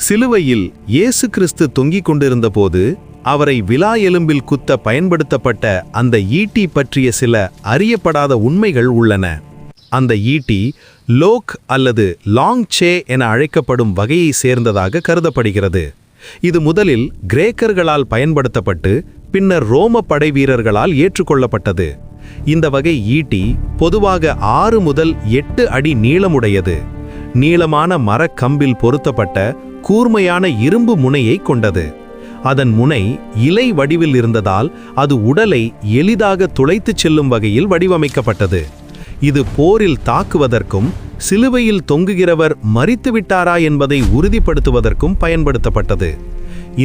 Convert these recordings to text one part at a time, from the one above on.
சிலுவையில் இயேசு கிறிஸ்து தொங்கிக் கொண்டிருந்தபோது அவரை விலா எலும்பில் குத்த பயன்படுத்தப்பட்ட அந்த ஈட்டி பற்றிய சில அறியப்படாத உண்மைகள் உள்ளன. அந்த ஈட்டி லோக் அல்லது லாங் சே என அழைக்கப்படும் வகையை சேர்ந்ததாக கருதப்படுகிறது. இது முதலில் கிரேக்கர்களால் பயன்படுத்தப்பட்டு பின்னர் ரோம படை வீரர்களால் ஏற்றுக்கொள்ளப்பட்டது. இந்த வகை ஈட்டி பொதுவாக 6 முதல் 8 அடி நீளமுடையது. நீளமான மரக்கம்பில் பொருத்தப்பட்ட கூர்மையான இரும்பு முனையை கொண்டது. அதன் முனை இலை வடிவில் இருந்ததால் அது உடலை எளிதாக துளைத்துச் செல்லும் வகையில் வடிவமைக்கப்பட்டது. இது போரில் தாக்குவதற்கும் சிலுவையில் தொங்குகிறவர் மரித்துவிட்டாரா என்பதை உறுதிப்படுத்துவதற்கும் பயன்படுத்தப்பட்டது.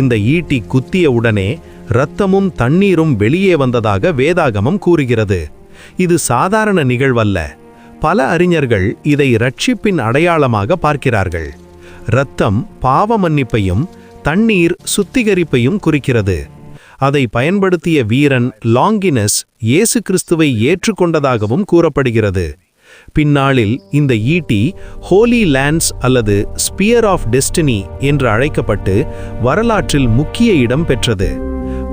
இந்த ஈட்டி குத்திய உடனே இரத்தமும் தண்ணீரும் வெளியே வந்ததாக வேதாகமம் கூறுகிறது. இது சாதாரண நிகழ்வல்ல. பல அறிஞர்கள் இதை இரட்சிப்பின் அடையாளமாக பார்க்கிறார்கள். இரத்தம் பாவ மன்னிப்பையும் தண்ணீர் சுத்திகரிப்பையும் குறிக்கிறது. அதை பயன்படுத்திய வீரன் லாங்கினஸ் இயேசு கிறிஸ்துவை ஏற்றுக்கொண்டதாகவும் கூறப்படுகிறது. பின்னாளில் இந்த ஈட்டி ஹோலி லான்ஸ் அல்லது ஸ்பியர் ஆஃப் டெஸ்டினி என்று அழைக்கப்பட்டு வரலாற்றில் முக்கிய இடம் பெற்றது.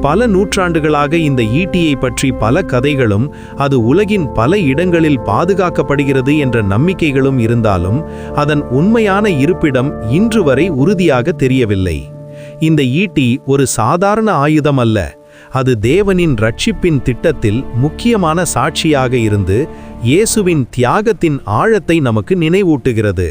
பல நூற்றாண்டுகளாக இந்த ஈட்டியை பற்றி பல கதைகளும் அது உலகின் பல இடங்களில் பாதுகாக்கப்படுகிறது என்ற நம்பிக்கைகளும் இருந்தாலும் அதன் உண்மையான இருப்பிடம் இன்று வரை உறுதியாக தெரியவில்லை. இந்த ஈட்டி ஒரு சாதாரண ஆயுதம் அல்ல. அது தேவனின் இரட்சிப்பின் திட்டத்தில் முக்கியமான சாட்சியாக இருந்து இயேசுவின் தியாகத்தின் ஆழத்தை நமக்கு நினைவூட்டுகிறது.